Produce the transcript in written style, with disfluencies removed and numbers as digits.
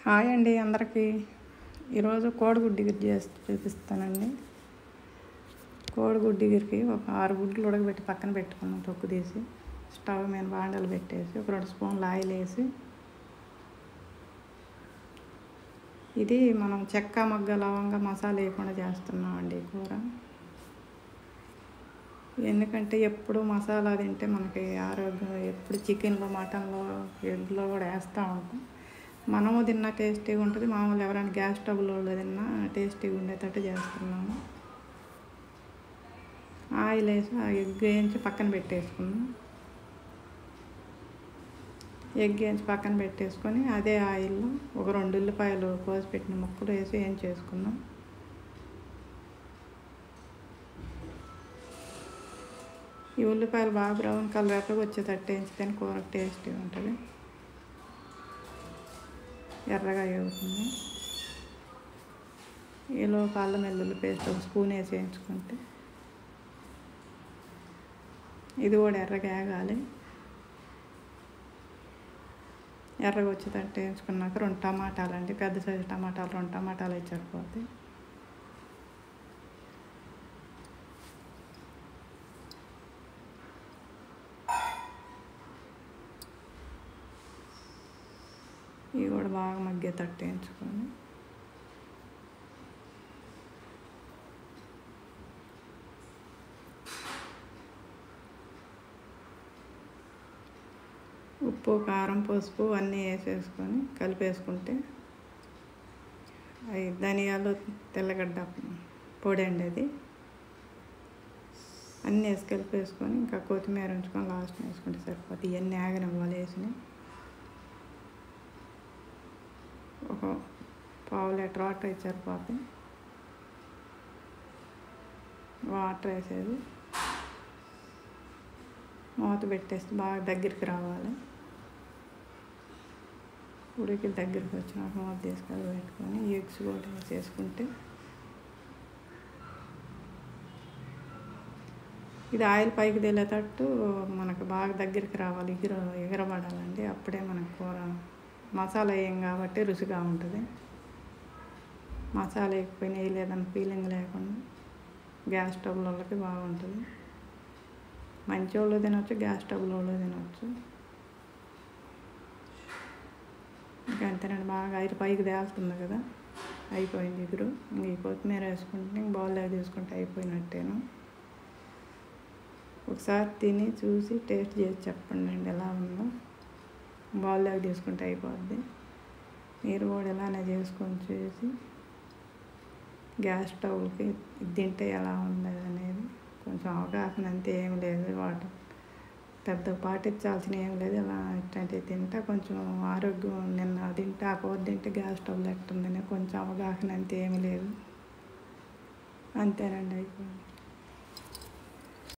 Hi అండి అందరికీ. ఈరోజు కోడిగుడ్డు ఇగురు చేసి చూపిస్తానండి. కోడిగుడ్డు ఇగురికి ఒక 6 గుడ్లు ఉడకబెట్టి పక్కన పెట్టుకున్నాం. తొక్కు తీసి స్టవ్ మీద బాండలు పెట్టేసి ఒక 2 స్పూన్లు ఆయిల్ వేసి, ఇది మనం చెక్క మొగ్గ లవంగా మసాలా వేయకుండా చేస్తున్నామండి కూర. ఎందుకంటే ఎప్పుడు మసాలా తింటే మనకి ఆరోగ్యం, ఎప్పుడు చికెన్లో మటన్లో ఎగ్లో కూడా వేస్తూ ఉంటాం. మనము తిన్న టేస్టీగా ఉంటుంది, మామూలు ఎవరైనా గ్యాస్ ట్రబుల్ వాళ్ళు తిన్నా టేస్టీగా ఉండేటట్టు చేస్తున్నాము. ఆయిల్ వేసి ఆ ఎగ్ వేయించి పక్కన పెట్టేసుకున్నాం. ఎగ్ వేయించి పక్కన పెట్టేసుకొని అదే ఆయిల్లో ఒక 2 ఉల్లిపాయలు కోసి పెట్టిన ముక్కలు వేసి వేయించేసుకున్నాం. ఈ ఉల్లిపాయలు బాగా బ్రౌన్ కలర్ వచ్చేటట్టు వేయించితేనే కూర టేస్టీగా ఉంటుంది, ఎర్రగా వేగుతుంది. ఈలో అల్లం వెల్లుల్లి పేస్ట్ 1 స్పూన్ వేసి వేయించుకుంటే ఇది కూడా ఎర్రగా వేగాలి. ఎర్రగా వచ్చేటట్టు వేయించుకున్నాక 2 టమాటాలు అండి, పెద్ద సైజు టమాటాలు 2 టమాటాలు వేసి సరిపోతాయి. ఇవి కూడా బాగా మగ్గేటట్టు వేయించుకొని ఉప్పు కారం పసుపు అన్నీ వేసేసుకొని కలిపేసుకుంటే అవి ధనియాలు తెల్లగడ్డ పొడి అండి, అది అన్నీ వేసి కలిపేసుకొని ఇంకా కొత్తిమీర ఉంచుకొని లాస్ట్ వేసుకుంటే సరిపోతుంది. ఇవన్నీ ఆగనివ్వాలి. వేసినాయి ఒక పావు లీటర్ వాటర్ వేసి సరిపోతుంది. వాటర్ వేసేది మూత పెట్టేస్తే బాగా దగ్గరికి రావాలి. ఉడికి దగ్గరికి వచ్చినాక మూత తీసుకొని పెట్టుకొని ఎగ్స్ కూడా వేసేసుకుంటే ఇది ఆయిల్ పైకి తేలేటట్టు మనకు బాగా దగ్గరికి రావాలి, ఎగరబడాలండి. అప్పుడే మనకు కూర మసాలా వేయం కాబట్టి రుచిగా ఉంటుంది. మసాలా వేయకపోయినా వేయలేదని ఫీలింగ్ లేకుండా గ్యాస్ స్టవ్ వాళ్ళకి బాగుంటుంది. మంచి వాళ్ళు తినవచ్చు, గ్యాస్ స్టవ్ వాళ్ళు తినవచ్చు. ఇంకా అంతేనండి, బాగా ఆయిల్ పైకి తేలుతుంది కదా, అయిపోయింది ఇగురు. ఇంక ఈ కొత్తిమీర వేసుకుంటే ఇంక బౌల్లో తీసుకుంటే అయిపోయినట్టేను. ఒకసారి తిని చూసి టేస్ట్ చేసి చెప్పండి అండి ఎలా ఉందో. బౌల్లోకి తీసుకుంటే అయిపోద్ది. మీరు కూడా ఇలానే చేసుకొని చూసి గ్యాస్ స్టవ్కి తింటే ఎలా ఉండదు అనేది కొంచెం అవగాహన అంతే, ఏం లేదు. వాటర్ పెద్ద పాటించాల్సిన ఏం లేదు. ఇలా ఇట్లాంటివి తింటే కొంచెం ఆరోగ్యం, నిన్న తింటే ఆ కూర తింటే గ్యాస్ స్టవ్ లెక్కుందని కొంచెం అవగాహన అంతే, ఏమి లేదు. అంతేనండి, అయిపోయింది.